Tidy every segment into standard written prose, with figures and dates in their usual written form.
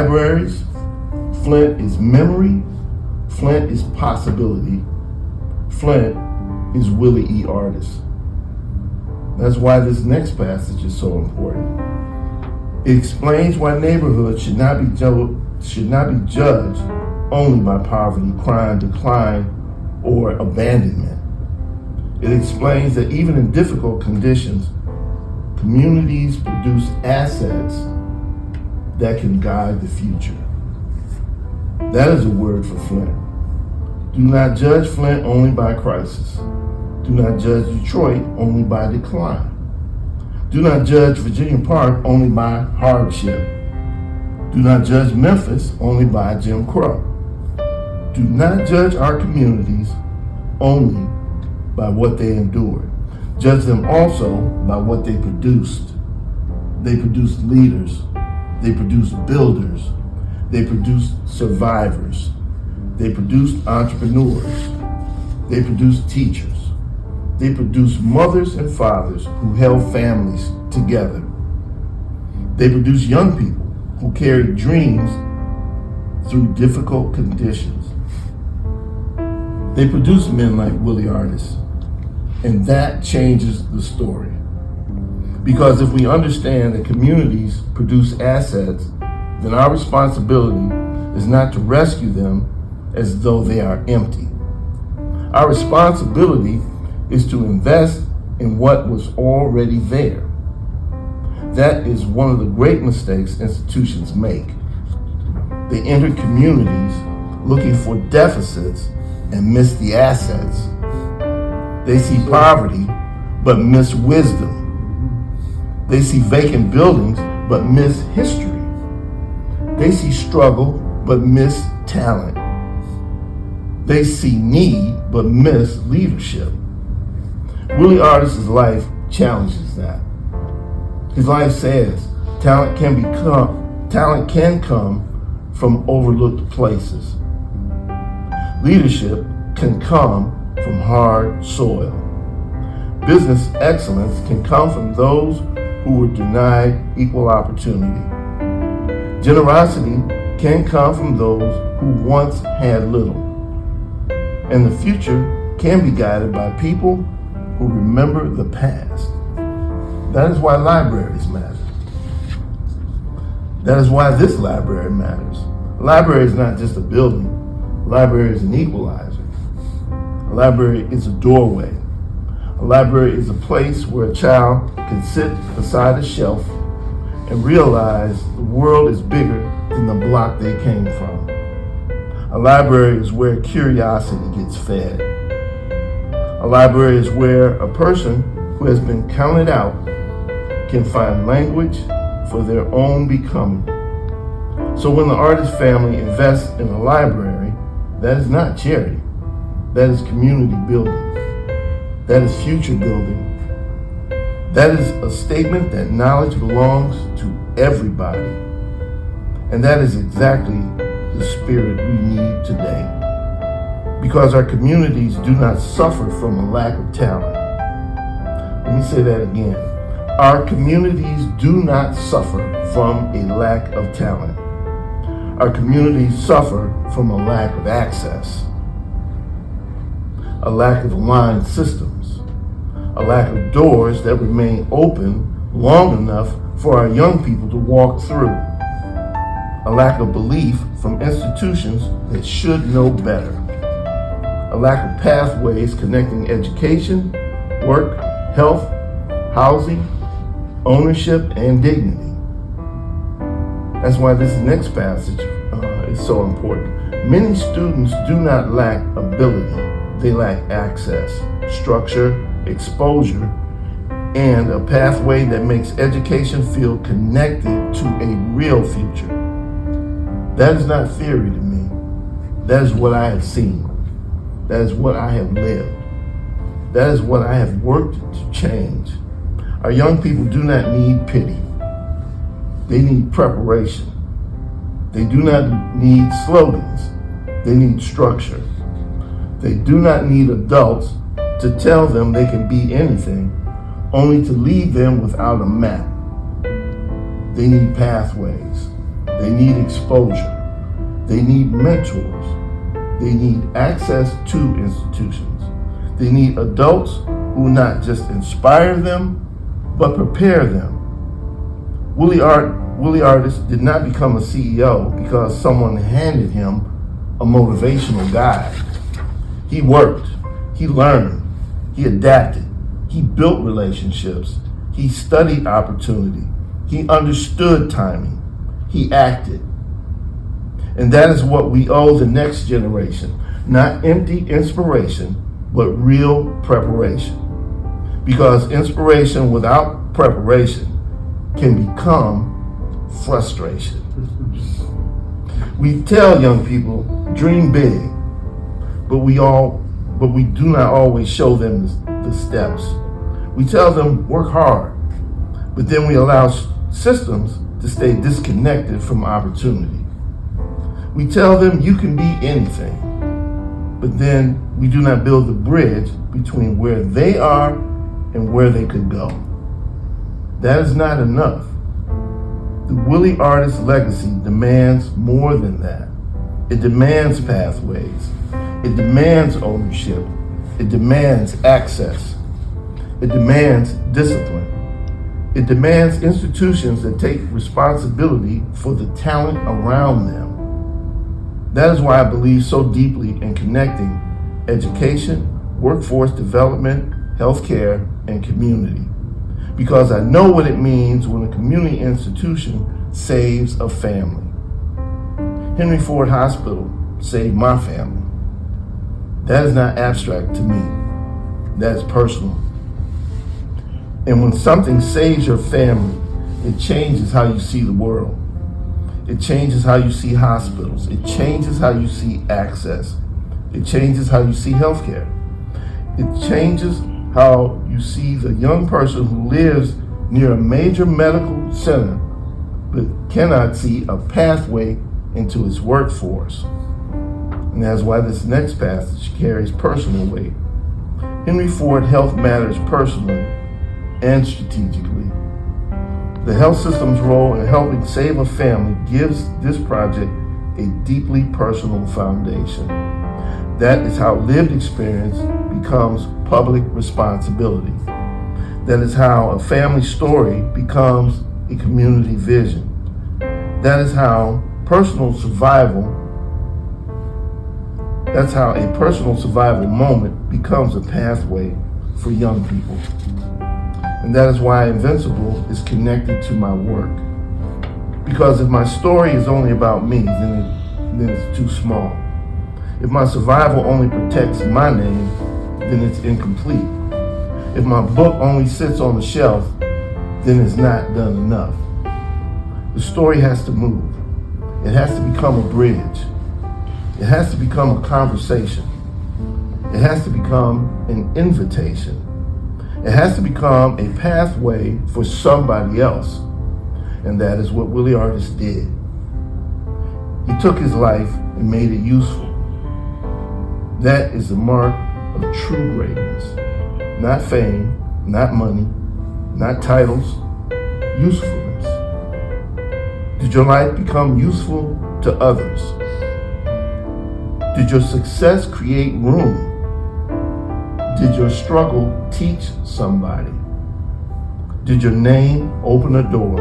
libraries, Flint is memory, Flint is possibility, Flint is Willie E. Artis. That's why this next passage is so important. It explains why neighborhoods should not be judged only by poverty, crime, decline, or abandonment. It explains that even in difficult conditions, communities produce assets that can guide the future. That is a word for Flint. Do not judge Flint only by crisis. Do not judge Detroit only by decline. Do not judge Virginia Park only by hardship. Do not judge Memphis only by Jim Crow. Do not judge our communities only by what they endured. Judge them also by what they produced. They produced leaders. They produced builders. They produced survivors. They produced entrepreneurs. They produced teachers. They produced mothers and fathers who held families together. They produced young people who carried dreams through difficult conditions. They produced men like Willie Artis, and that changes the story. Because if we understand that communities produce assets, then our responsibility is not to rescue them as though they are empty. Our responsibility is to invest in what was already there. That is one of the great mistakes institutions make. They enter communities looking for deficits and miss the assets. They see poverty but miss wisdom. They see vacant buildings but miss history. They see struggle but miss talent. They see need but miss leadership. Willie Artis' life challenges that. His life says talent can come from overlooked places. Leadership can come from hard soil. Business excellence can come from those who were denied equal opportunity. Generosity can come from those who once had little. And the future can be guided by people who remember the past. That is why libraries matter. That is why this library matters. A library is not just a building. A library is an equalizer. A library is a doorway. A library is a place where a child can sit beside a shelf and realize the world is bigger than the block they came from. A library is where curiosity gets fed. A library is where a person who has been counted out can find language for their own becoming. So when the Artis family invests in a library, that is not charity. That is community building. That is future building. That is a statement that knowledge belongs to everybody. And that is exactly the spirit we need today. Because our communities do not suffer from a lack of talent. Let me say that again. Our communities do not suffer from a lack of talent. Our communities suffer from a lack of access, a lack of aligned systems, a lack of doors that remain open long enough for our young people to walk through, a lack of belief from institutions that should know better, a lack of pathways connecting education, work, health, housing, ownership, and dignity. That's why this next passage is so important. Many students do not lack ability. They lack access, structure, exposure, and a pathway that makes education feel connected to a real future. That is not theory to me. That is what I have seen. That is what I have lived. That is what I have worked to change. Our young people do not need pity. They need preparation. They do not need slogans. They need structure. They do not need adults to tell them they can be anything, only to leave them without a map. They need pathways. They need exposure. They need mentors. They need access to institutions. They need adults who not just inspire them, but prepare them. Willie Artis did not become a CEO because someone handed him a motivational guide. He worked, he learned, he adapted, he built relationships, he studied opportunity, he understood timing, he acted. And that is what we owe the next generation, not empty inspiration, but real preparation. Because inspiration without preparation can become frustration. We tell young people, dream big, but we do not always show them the steps. We tell them work hard, but then we allow systems to stay disconnected from opportunity. We tell them you can be anything, but then we do not build the bridge between where they are and where they could go. That is not enough. The Willie Artis legacy demands more than that. It demands pathways. It demands ownership. It demands access. It demands discipline. It demands institutions that take responsibility for the talent around them. That is why I believe so deeply in connecting education, workforce development, healthcare, and community. Because I know what it means when a community institution saves a family. Henry Ford Hospital saved my family. That is not abstract to me. That is personal. And when something saves your family, it changes how you see the world. It changes how you see hospitals. It changes how you see access. It changes how you see healthcare. It changes how you see the young person who lives near a major medical center but cannot see a pathway into its workforce. And that's why this next passage carries personal weight. Henry Ford Health matters personally and strategically. The health system's role in helping save a family gives this project a deeply personal foundation. That is how lived experience becomes public responsibility. That is how a family story becomes a community vision. That is how a personal survival moment becomes a pathway for young people. And that is why Invincible is connected to my work. Because if my story is only about me, then it's too small. If my survival only protects my name, then it's incomplete. If my book only sits on the shelf, then it's not done enough. The story has to move. It has to become a bridge. It has to become a conversation. It has to become an invitation. It has to become a pathway for somebody else. And that is what Willie Artis did. He took his life and made it useful. That is the mark of true greatness. Not fame, not money, not titles, usefulness. Did your life become useful to others? Did your success create room? Did your struggle teach somebody? Did your name open a door?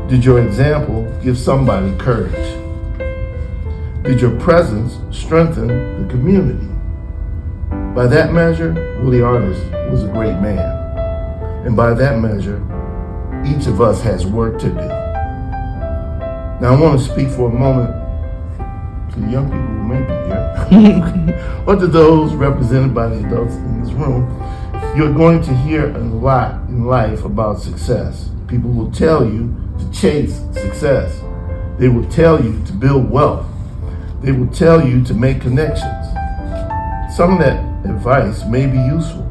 Did your example give somebody courage? Did your presence strengthen the community? By that measure, Willie Artis was a great man. And by that measure, each of us has work to do. Now I want to speak for a moment to the young people who may be here, or to those represented by the adults in this room. You're going to hear a lot in life about success. People will tell you to chase success. They will tell you to build wealth. They will tell you to make connections. Some of that advice may be useful.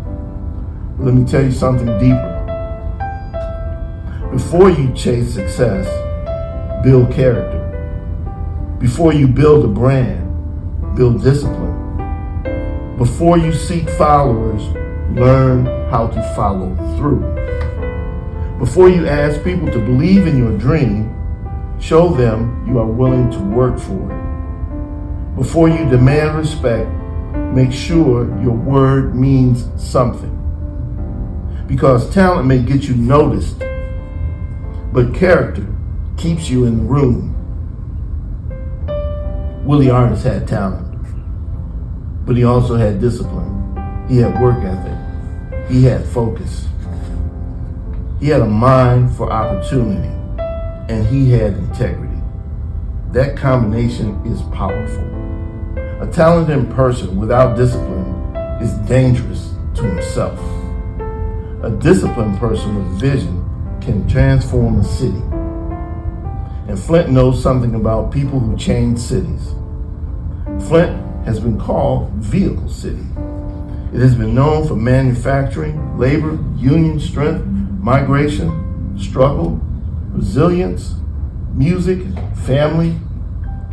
But let me tell you something deeper. Before you chase success, build character. Before you build a brand, build discipline. Before you seek followers, learn how to follow through. Before you ask people to believe in your dream, Show them you are willing to work for it. Before you demand respect, make sure your word means something. Because talent may get you noticed, but character keeps you in the room. Willie Artis had talent, but he also had discipline. He had work ethic. He had focus. He had a mind for opportunity, and he had integrity. That combination is powerful. A talented person without discipline is dangerous to himself. A disciplined person with vision can transform a city. And Flint knows something about people who change cities. Flint has been called Vehicle City. It has been known for manufacturing, labor, union strength, migration, struggle, resilience, music, family,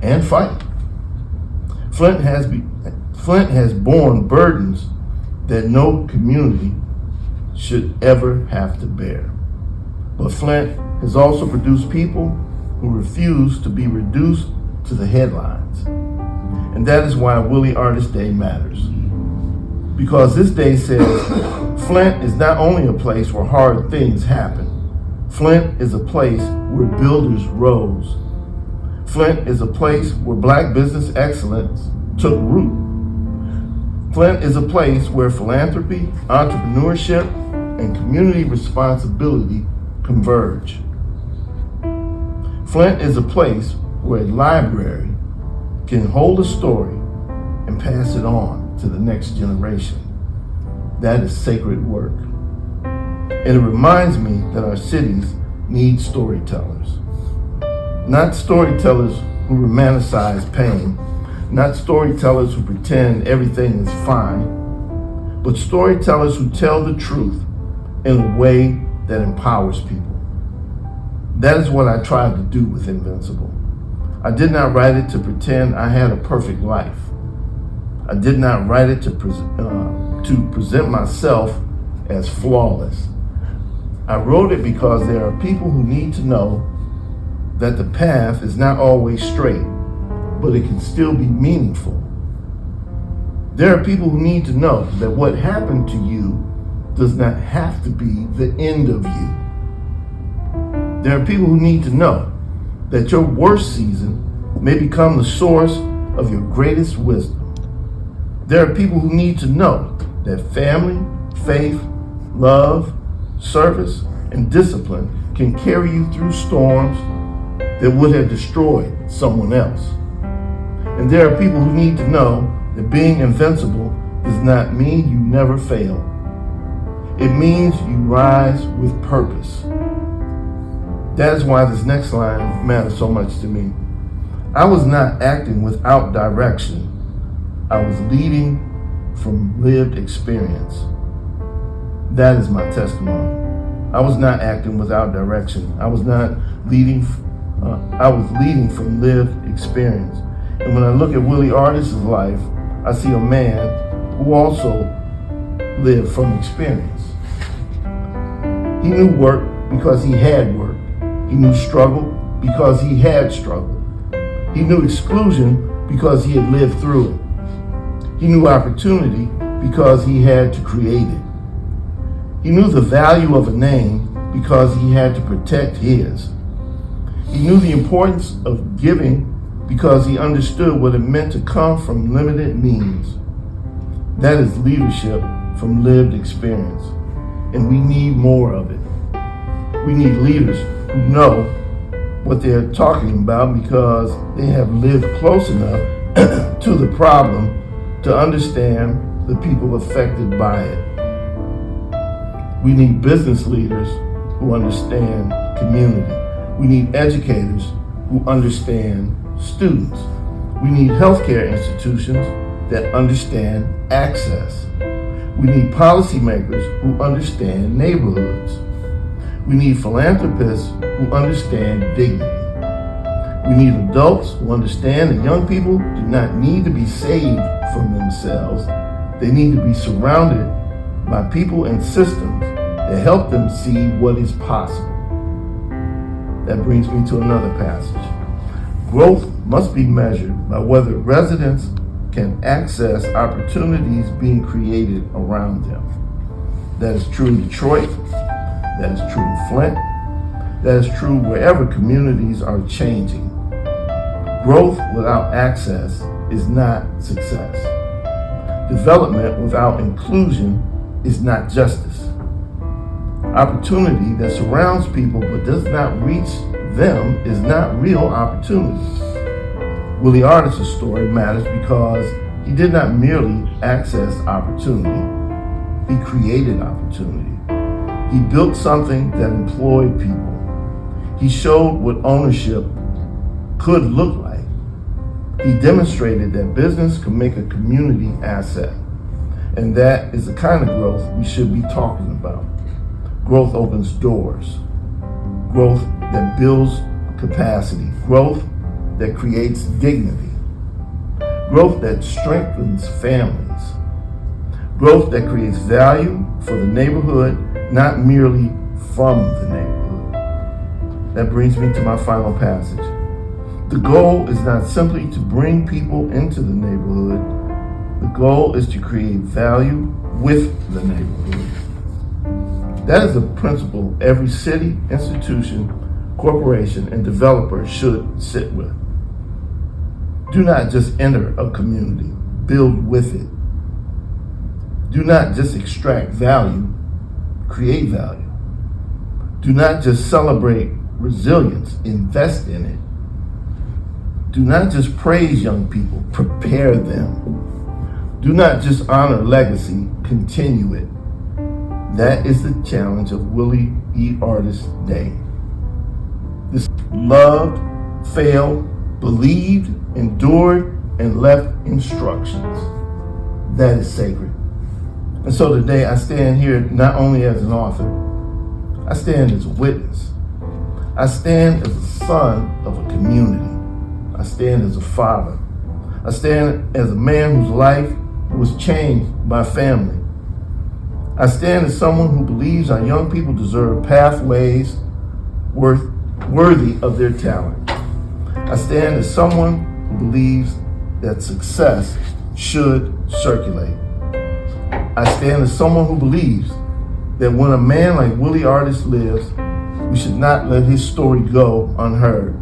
and fight. Flint has borne burdens that no community should ever have to bear. But Flint has also produced people who refuse to be reduced to the headlines. And that is why Willie Artis Day matters. Because this day says Flint is not only a place where hard things happen. Flint is a place where builders rose. Flint is a place where Black business excellence took root. Flint is a place where philanthropy, entrepreneurship, and community responsibility converge. Flint is a place where a library can hold a story and pass it on to the next generation. That is sacred work. And it reminds me that our cities need storytellers. Not storytellers who romanticize pain, not storytellers who pretend everything is fine, but storytellers who tell the truth in a way that empowers people. That is what I tried to do with Invincible. I did not write it to pretend I had a perfect life. I did not write it to present myself as flawless. I wrote it because there are people who need to know that the path is not always straight, but it can still be meaningful. There are people who need to know that what happened to you does not have to be the end of you. There are people who need to know that your worst season may become the source of your greatest wisdom. There are people who need to know that family, faith, love, service, and discipline can carry you through storms that would have destroyed someone else. And there are people who need to know that being invincible does not mean you never fail. It means you rise with purpose. That is why this next line matters so much to me. I was not acting without direction. I was leading from lived experience. That is my testimony. I was not acting without direction. I was leading from lived experience. And when I look at Willie Artis' life, I see a man who also lived from experience. He knew work because he had work. He knew struggle because he had struggle. He knew exclusion because he had lived through it. He knew opportunity because he had to create it. He knew the value of a name because he had to protect his. He knew the importance of giving because he understood what it meant to come from limited means. That is leadership from lived experience, and we need more of it. We need leaders who know what they're talking about because they have lived close enough to the problem to understand the people affected by it. We need business leaders who understand community. We need educators who understand students. We need healthcare institutions that understand access. We need policymakers who understand neighborhoods. We need philanthropists who understand dignity. We need adults who understand that young people do not need to be saved from themselves. They need to be surrounded by people and systems that help them see what is possible. That brings me to another passage. Growth must be measured by whether residents can access opportunities being created around them. That is true in Detroit. That is true in Flint. That is true wherever communities are changing. Growth without access is not success. Development without inclusion is not justice. Opportunity that surrounds people but does not reach them is not real opportunity. Willie Artis' story matters because he did not merely access opportunity, he created opportunity. He built something that employed people. He showed what ownership could look like. He demonstrated that business can make a community asset. And that is the kind of growth we should be talking about. Growth opens doors. Growth that builds capacity. Growth that creates dignity. Growth that strengthens families. Growth that creates value for the neighborhood, not merely from the neighborhood. That brings me to my final passage. The goal is not simply to bring people into the neighborhood. The goal is to create value with the neighborhood. That is a principle every city, institution, corporation, and developer should sit with. Do not just enter a community, build with it. Do not just extract value, create value. Do not just celebrate resilience, invest in it. Do not just praise young people, prepare them. Do not just honor legacy, continue it. That is the challenge of Willie E. Artis' day. This loved, failed, believed, endured, and left instructions. That is sacred. And so today I stand here not only as an author, I stand as a witness. I stand as a son of a community. I stand as a father. I stand as a man whose life was changed by family. I stand as someone who believes our young people deserve pathways worthy of their talent. I stand as someone who believes that success should circulate. I stand as someone who believes that when a man like Willie Artis lives, we should not let his story go unheard.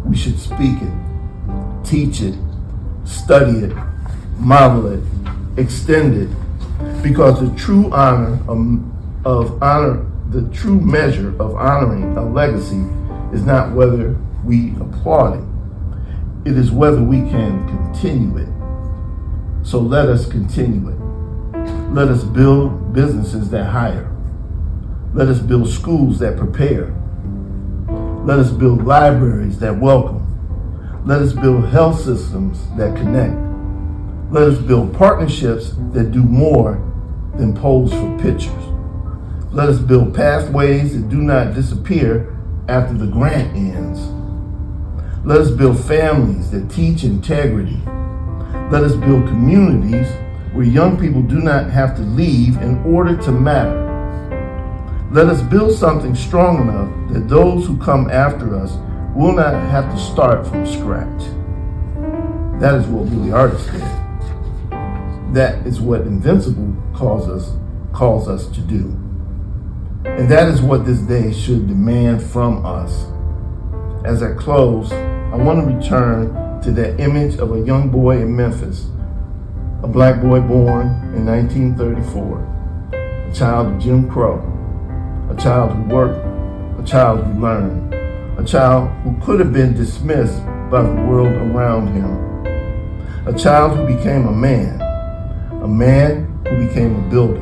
We should speak it, teach it, study it, model it, extend it, because the true the true measure of honoring a legacy is not whether we applaud it. It is whether we can continue it. So let us continue it. Let us build businesses that hire. Let us build schools that prepare. Let us build libraries that welcome. Let us build health systems that connect. Let us build partnerships that do more than pose for pictures. Let us build pathways that do not disappear after the grant ends. Let us build families that teach integrity. Let us build communities where young people do not have to leave in order to matter. Let us build something strong enough that those who come after us will not have to start from scratch. That is what Willie Artis did. That is what Invincible calls us to do. And that is what this day should demand from us. As I close, I want to return to that image of a young boy in Memphis, a black boy born in 1934, a child of Jim Crow, a child who worked, a child who learned, a child who could have been dismissed by the world around him, a child who became a man who became a builder,